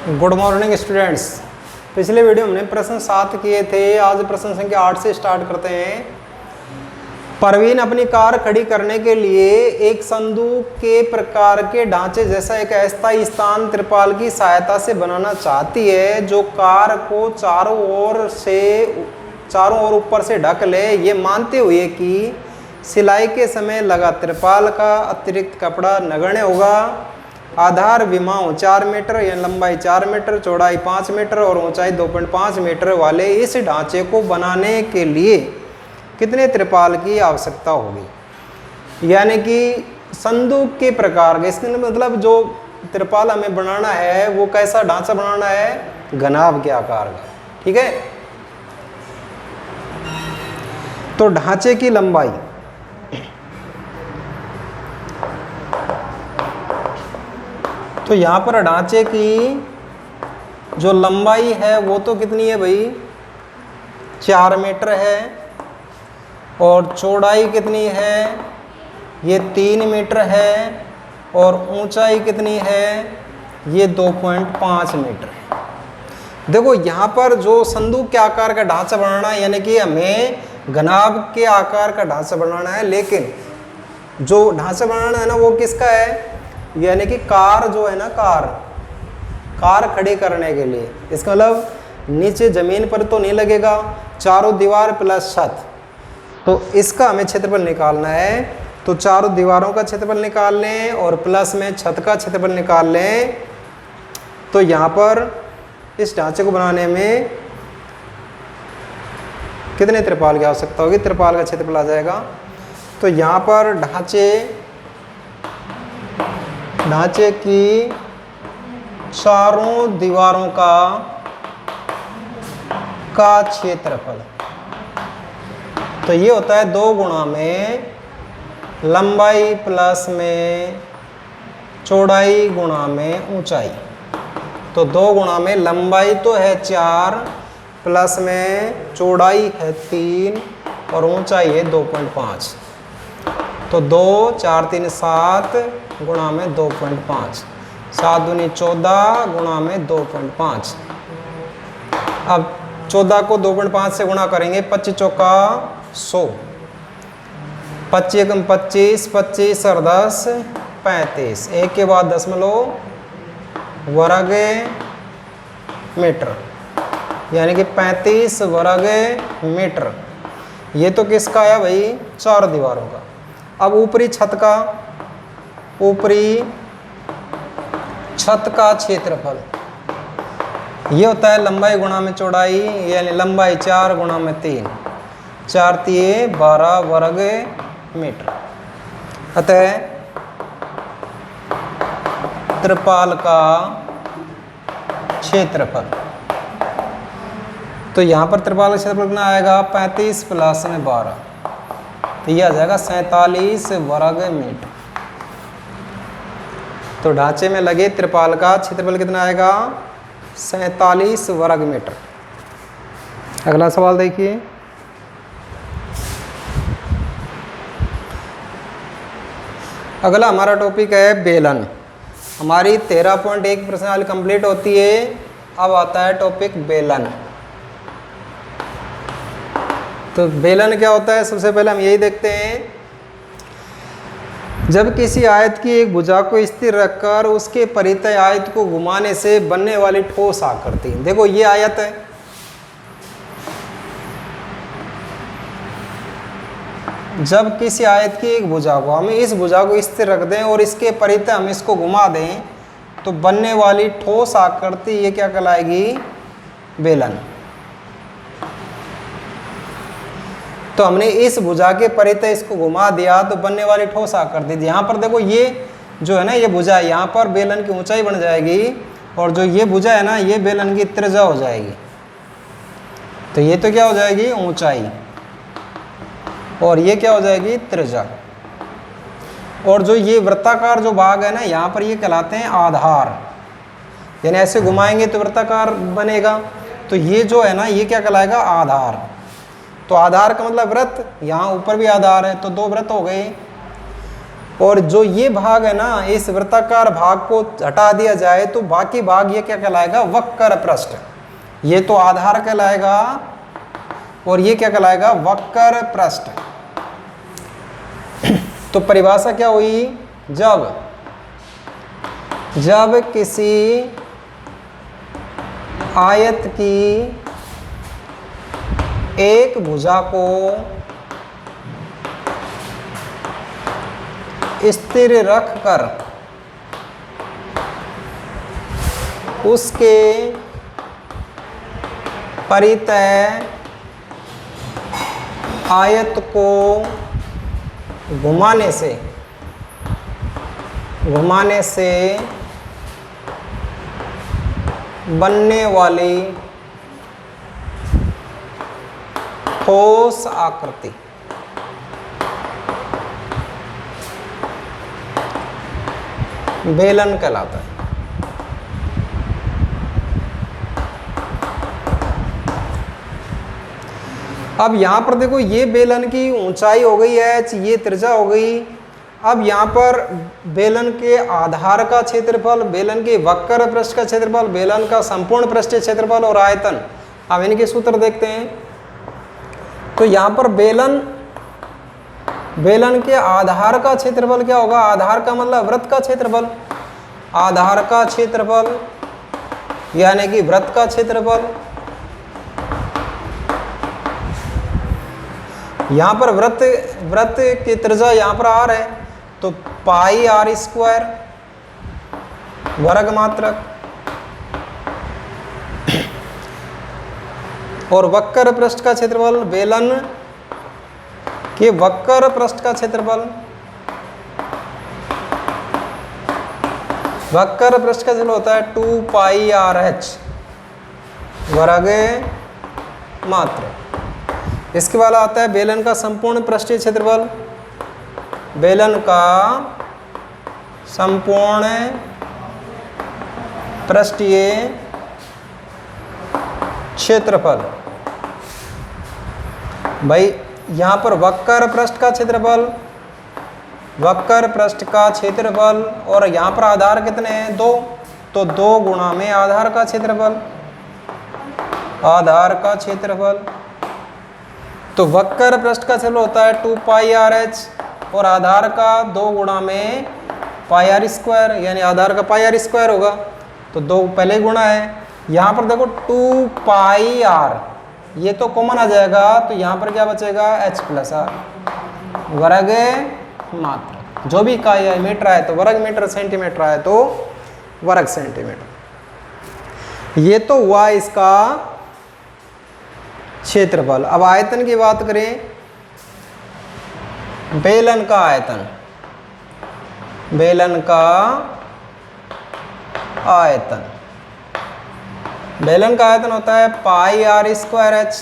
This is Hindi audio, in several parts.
Good morning students. पिछले वीडियो में हमने प्रश्न 7 किए थे, आज प्रश्न संख्या 8 से स्टार्ट करते हैं। परवीन अपनी कार खड़ी करने के लिए एक संदूक के प्रकार के ढांचे जैसा एक अस्थायी स्थान त्रिपाल की सहायता से बनाना चाहती है जो कार को चारों ओर ऊपर से ढक ले, ये मानते हुए कि सिलाई के समय लगा त्रिपाल का अतिरिक्त कपड़ा नगण्य होगा। आधार विमाओं 4 मीटर या लंबाई 4 मीटर, चौड़ाई 5 मीटर और ऊंचाई 2.5 मीटर वाले इस ढांचे को बनाने के लिए कितने त्रिपाल की आवश्यकता होगी। यानी कि संदूक के प्रकार के, इसके मतलब जो त्रिपाल हमें बनाना है वो कैसा ढांचा बनाना है, घनाभ के आकार का। ठीक है, तो ढांचे की लंबाई तो यहाँ पर ढांचे की जो लंबाई है वो तो कितनी है भाई, 4 मीटर है, और चौड़ाई कितनी है, ये 3 मीटर है, और ऊंचाई कितनी है, ये 2.5 मीटर है। देखो यहाँ पर जो संदूक के आकार का ढांचा बनाना है, यानी कि हमें घनाभ के आकार का ढांचा बनाना है, लेकिन जो ढांचा बनाना है ना वो किसका है, यानी कि कार जो है ना, कार खड़ी करने के लिए। इसका मतलब नीचे जमीन पर तो नहीं लगेगा, चारों दीवार प्लस छत, तो इसका हमें क्षेत्रफल निकालना है। तो चारों दीवारों का क्षेत्रफल निकाल लें और प्लस में छत का क्षेत्रफल निकाल लें। तो यहाँ पर इस ढांचे को बनाने में कितने त्रिपाल की आवश्यकता होगी, त्रिपाल का क्षेत्रफल आ जाएगा। तो यहाँ पर ढांचे की चारों दीवारों का क्षेत्रफल, तो ये होता है 2 गुणा में लंबाई प्लस में चौड़ाई गुणा में ऊंचाई। तो 2 गुणा में लंबाई तो है 4, प्लस में चौड़ाई है 3 और ऊंचाई है 2.5। तो 2 4 3 7 गुणा में 2.5, 7 दूनी 14 गुणा में 2.5। अब 14 को 2.5 से गुणा करेंगे, 25 चौका 100, 25 एकम 25, 25 और 10 35, एक के बाद दशमलव वर्ग मीटर, यानी कि 35 वर्ग मीटर। ये तो किसका है भाई, 4 दीवारों का। अब ऊपरी छत का क्षेत्रफल, ये होता है लंबाई गुणा में चौड़ाई, यानी लंबाई 4 गुणा में 3, 4 तिये 12 वर्ग मीटर। अतः त्रिपाल का क्षेत्रफल, तो यहाँ पर त्रिपाल का क्षेत्रफल कितना आएगा, 35 प्लस में 12, तो यह आ जाएगा 47 वर्ग मीटर। तो ढांचे में लगे त्रिपाल का क्षेत्रफल कितना आएगा, 47 वर्ग मीटर। अगला सवाल देखिए, अगला हमारा टॉपिक है बेलन। हमारी 13.1 प्रश्नावली कंप्लीट होती है। अब आता है टॉपिक बेलन। तो बेलन क्या होता है, सबसे पहले हम यही देखते हैं। जब किसी आयत की एक भुजा को स्थिर रखकर उसके परितः आयत को घुमाने से बनने वाली ठोस आकृति, देखो ये आयत है, जब किसी आयत की एक भुजा को, हम इस भुजा को स्थिर रख दें और इसके परितः हम इसको घुमा दें तो बनने वाली ठोस आकृति ये क्या कहलाएगी, बेलन। तो हमने इस भुजा के परितः इसको घुमा दिया तो बनने वाली ठोस आकृति। यहाँ पर देखो ये जो है ना, ये भुजा है, यहाँ पर बेलन की ऊंचाई बन जाएगी, और जो ये भुजा है ना, ये बेलन की त्रिज्या हो जाएगी। तो ये तो क्या हो जाएगी, ऊंचाई, और ये क्या हो जाएगी, त्रिज्या। और जो ये वृत्ताकार जो भाग है ना, यहाँ पर ये कहलाते हैं आधार, यानी ऐसे घुमाएंगे तो वृत्ताकार बनेगा। तो ये जो है ना, ये क्या कहलाएगा, आधार। तो आधार का मतलब वृत्त, यहाँ ऊपर भी आधार है, तो 2 वृत्त हो गए। और जो ये भाग है ना, इस वृत्ताकार भाग को हटा दिया जाए तो बाकी भाग ये क्या कहलाएगा, वक्र पृष्ठ। ये तो आधार कहलाएगा और ये क्या कहलाएगा, वक्र पृष्ठ। तो परिभाषा क्या हुई, जब किसी आयत की एक भुजा को स्थिर रखकर उसके परितः आयत को घुमाने से बनने वाली ठोस आकृति बेलन कहलाता है। अब यहां पर देखो, ये बेलन की ऊंचाई हो गई h, ये त्रिज्या हो गई। अब यहाँ पर बेलन के आधार का क्षेत्रफल, बेलन के वक्र पृष्ठ का क्षेत्रफल, बेलन का संपूर्ण पृष्ठीय क्षेत्रफल और आयतन, अब इनके सूत्र देखते हैं। तो यहाँ पर बेलन के आधार का क्षेत्रफल क्या होगा, आधार का मतलब वृत्त का क्षेत्रफल, आधार का क्षेत्रफल यानी कि वृत्त का क्षेत्रफल। यहाँ पर वृत्त की त्रिज्या यहाँ पर r है, तो पाई r स्क्वायर वर्ग मात्रक, और वक्र पृष्ठ का क्षेत्रफल, बेलन के वक्र पृष्ठ का क्षेत्रफल, वक्र पृष्ठ का क्षेत्रफल होता है 2 पाई RH वर्ग मात्रक। इसके बाद आता है बेलन का संपूर्ण पृष्ठीय क्षेत्रफल, बेलन का संपूर्ण पृष्ठीय क्षेत्रफल। भाई यहाँ पर वक्र पृष्ठ का क्षेत्रफल, वक्र पृष्ठ का क्षेत्रफल, और यहाँ पर आधार कितने हैं, 2, तो 2 गुणा में आधार का क्षेत्रफल, आधार का क्षेत्रफल। तो वक्र पृष्ठ का क्षेत्रफल होता है 2 पाई RH और आधार का 2 गुणा में पाई R स्क्वायर, यानी आधार का पाई R स्क्वायर होगा, तो 2 पहले गुणा है। यहाँ पर देखो 2 पाई R, ये तो कॉमन आ जाएगा, तो यहाँ पर क्या बचेगा, h प्लस r वर्ग मात्रक। जो भी इकाई है, मीटर है तो वर्ग मीटर, सेंटीमीटर है तो वर्ग सेंटीमीटर। ये तो हुआ इसका क्षेत्रफल। अब आयतन की बात करें, बेलन का आयतन, बेलन का आयतन, बेलन का आयतन होता है पाई R स्क्वायर H।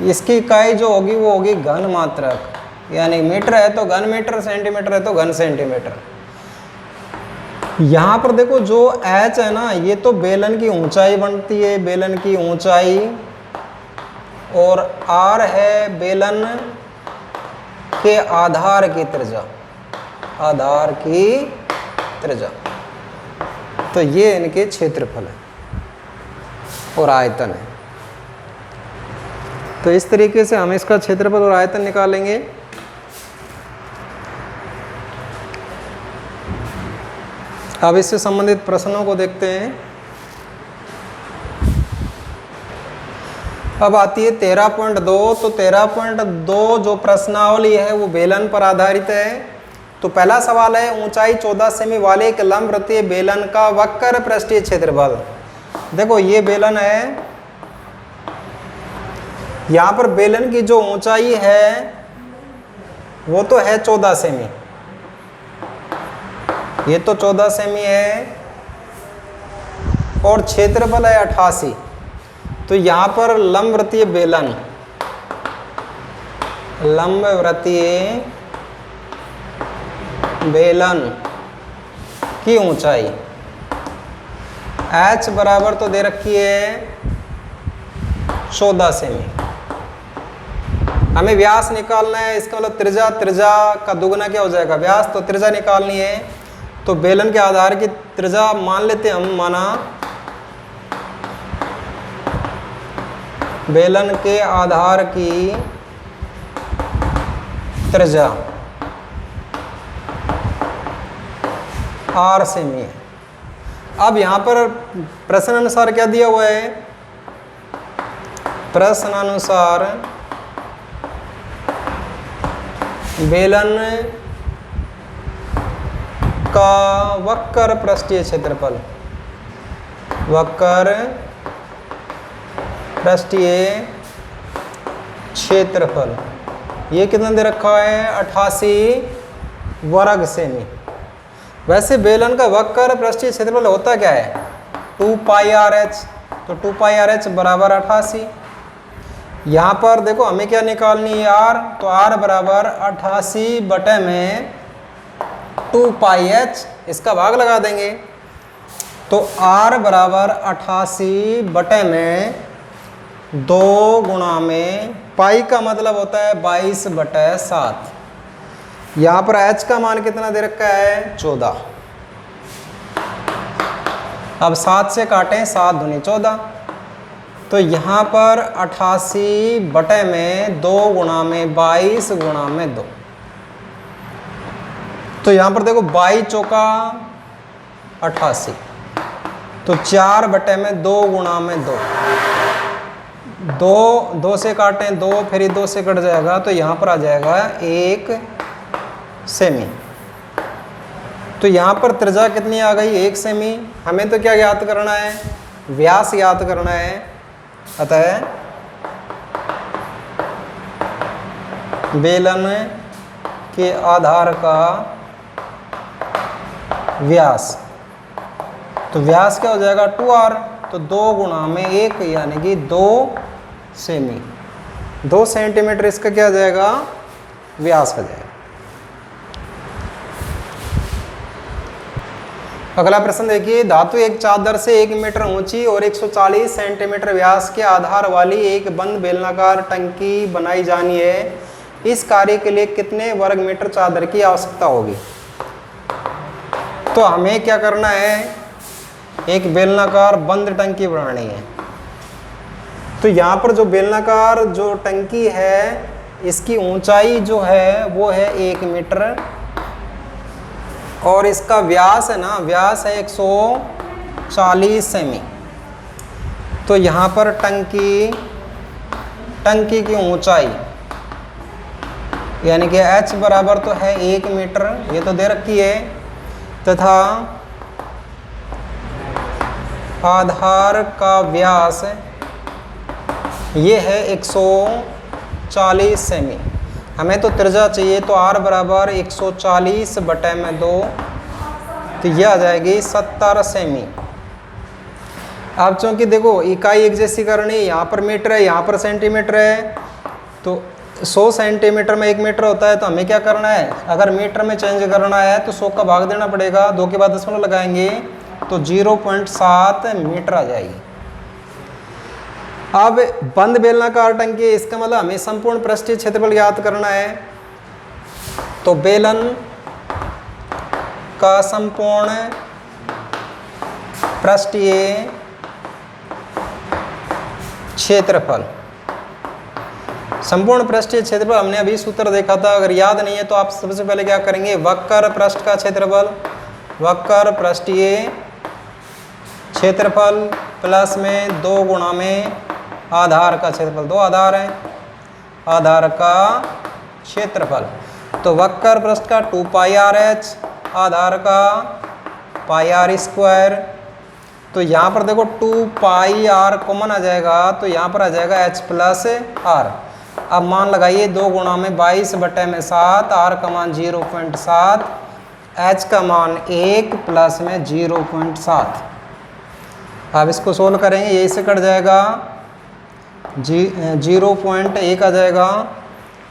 इसकी इकाई जो होगी वो होगी घन मात्रक, यानी मीटर है तो घन मीटर, सेंटीमीटर है तो घन सेंटीमीटर। यहाँ पर देखो जो H है ना, ये तो बेलन की ऊंचाई बनती है, बेलन की ऊंचाई, और R है बेलन के आधार की त्रिज्या, आधार की त्रिज्या। तो ये इनके क्षेत्रफल है और आयतन है। तो इस तरीके से हम इसका क्षेत्रफल और आयतन निकालेंगे। अब इससे संबंधित प्रश्नों को देखते हैं। अब आती है 13.2। तो 13.2 जो प्रश्नावली है वो बेलन पर आधारित है। तो पहला सवाल है, ऊंचाई 14 सेमी वाले एक लंबवृत्तीय बेलन का वक्र पृष्ठीय क्षेत्रफल। देखो ये बेलन है, यहाँ पर बेलन की जो ऊंचाई है वो तो है 14 सेमी, ये तो 14 सेमी है, और क्षेत्रफल है 88। तो यहाँ पर लंबवृत्तीय बेलन, लंबवृत्तीय बेलन की ऊंचाई h बराबर तो दे रखी है 14 सेमी, हमें व्यास निकालना है, इसका मतलब त्रिज्या, त्रिज्या का दुगना क्या हो जाएगा व्यास, तो त्रिज्या निकालनी है। तो बेलन के आधार की त्रिज्या मान लेते हम, माना बेलन के आधार की त्रिज्या r सेमी है। अब यहां पर प्रश्न अनुसार क्या दिया हुआ है, प्रश्न अनुसार बेलन का वक्र पृष्ठीय क्षेत्रफल, वक्र पृष्ठीय क्षेत्रफल ये कितना दे रखा है, 88 वर्ग सेमी। वैसे बेलन का वक्र पृष्ठीय क्षेत्रफल होता क्या है, 2πRh, तो 2πRh बराबर 88। यहाँ पर देखो हमें क्या निकालनी है r, तो r बराबर 88 बटे में 2πh, इसका भाग लगा देंगे। तो r बराबर 88 बटे में 2 गुणा में पाई का मतलब होता है 22 बटे 7। यहाँ पर h का मान कितना दे रखा है, 14। अब 7 से काटें, 7 दूनी 14, तो यहाँ पर 88 बटे में 2 गुणा में 22 गुणा में 2, तो यहाँ पर देखो 22 चौका 88, तो 4 बटे में 2 गुणा में 2, 2 से काटें 2, फिर ये 2 से कट जाएगा, तो यहाँ पर आ जाएगा 1 सेमी। तो यहाँ पर त्रिज्या कितनी आ गई, 1 सेमी। हमें तो क्या ज्ञात करना है, व्यास ज्ञात करना है। अतः बेलन के आधार का व्यास, तो व्यास क्या हो जाएगा 2r, तो 2 गुणा में 1 यानी कि 2 सेमी, 2 सेंटीमीटर इसका क्या हो जाएगा, व्यास हो जाएगा। अगला प्रश्न देखिए, धातु एक चादर से 1 मीटर ऊंची और 140 सेंटीमीटर व्यास के आधार वाली एक बंद बेलनाकार टंकी बनाई जानी है। इस कार्य के लिए कितने वर्ग मीटर चादर की आवश्यकता होगी। तो हमें क्या करना है, एक बेलनाकार बंद टंकी बनानी है। तो यहाँ पर जो बेलनाकार जो टंकी है, इसकी ऊंचाई जो है वो है 1 मीटर और इसका व्यास है ना, व्यास है 140 सेमी। तो यहाँ पर टंकी की ऊंचाई यानी कि h बराबर तो है 1 मीटर, ये तो दे रखी है, तथा आधार का व्यास ये है 140 सेमी। हमें तो त्रिज्या चाहिए, तो r बराबर 140 बटे में 2, तो यह आ जाएगी 70 सेमी। अब चूंकि देखो इकाई एक जैसी करनी, यहाँ पर मीटर है, यहाँ पर सेंटीमीटर है, तो 100 सेंटीमीटर में 1 मीटर होता है। तो हमें क्या करना है, अगर मीटर में चेंज करना है तो 100 का भाग देना पड़ेगा, 2 के बाद दशमलव लगाएंगे तो 0.7 मीटर आ जाएगी। अब बंद बेलनाकार टंकी, इसका मतलब हमें संपूर्ण पृष्ठीय क्षेत्रफल ज्ञात करना है। तो बेलन का संपूर्ण पृष्ठीय क्षेत्रफल, संपूर्ण पृष्ठीय क्षेत्रफल हमने अभी सूत्र देखा था, अगर याद नहीं है तो आप सबसे पहले क्या करेंगे, वक्र पृष्ठ का क्षेत्रफल, वक्र पृष्ठीय क्षेत्रफल प्लस में 2 गुणा में आधार का क्षेत्रफल, 2 आधार है, आधार का क्षेत्रफल। तो वक्र पृष्ठ का 2πRh, आधार का πr²। तो यहाँ पर देखो 2πr कॉमन आ जाएगा, तो यहाँ पर आ जाएगा h प्लस r। अब मान लगाइए 2 गुणा में 22 बटे में 7, r का मान 0.7, h का मान 1 प्लस में 0.7। अब इसको सोल्व करेंगे, यही से कट जाएगा 0.1 आ जाएगा।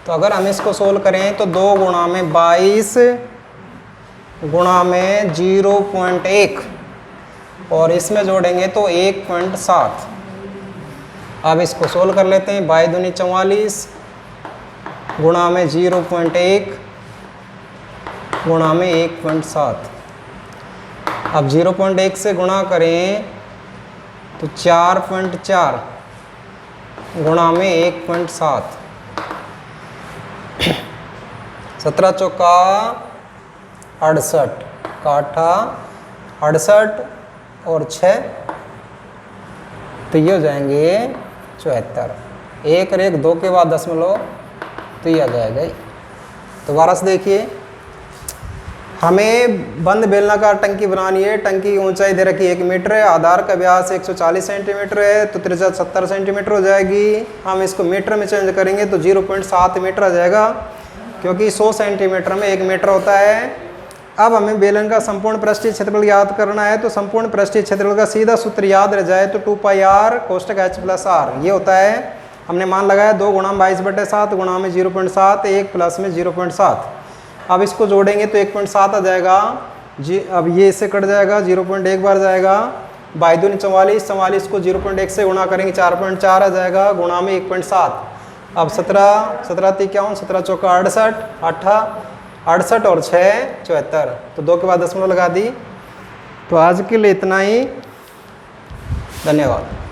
तो अगर हम इसको सोल्व करें तो 2 गुणा में 22 गुणा में 0.1 और इसमें जोड़ेंगे तो 1.7। अब इसको सोल्व कर लेते हैं, 22 दूनी 44, गुणा में 0.1 गुणा में 1.7। अब 0.1 से गुणा करें तो 4.4 गुणा में 1.7। 17 चौका 68, काठा 68 और 6 तो ये हो जाएंगे 74। 1 और 1 2 के बाद दशमलव तो ये आ जाएगा। दोबारा से देखिए, हमें बंद बेलनाकार टंकी बनानी है। टंकी की ऊंचाई दे रखी 1 मीटर है, आधार का व्यास 140 सेंटीमीटर है, तो त्रिज्या 70 सेंटीमीटर हो जाएगी। हम इसको मीटर में चेंज करेंगे तो 0.7 मीटर आ जाएगा, क्योंकि 100 सेंटीमीटर में 1 मीटर होता है। अब हमें बेलन का संपूर्ण पृष्ठीय क्षेत्रफल याद करना है, तो संपूर्ण पृष्ठीय क्षेत्रफल का सीधा सूत्र याद रह जाए तो 2πr कोष्टक h + r ये होता है। हमने मान लगाया 2 गुणा 22/7 गुणा में 0.7 1 प्लस में 0.7। अब इसको जोड़ेंगे तो 1.7 आ जाएगा जी। अब ये इससे कट जाएगा, 0.1 बार जाएगा, 22 44, 44 को 0.1 से गुणा करेंगे 4.4 आ जाएगा, गुणा में 1.7। अब 17 17 × 53, 17 चौका 68, 68 और 6 74, तो 2 के बाद दशमलव लगा दी। तो आज के लिए इतना ही, धन्यवाद।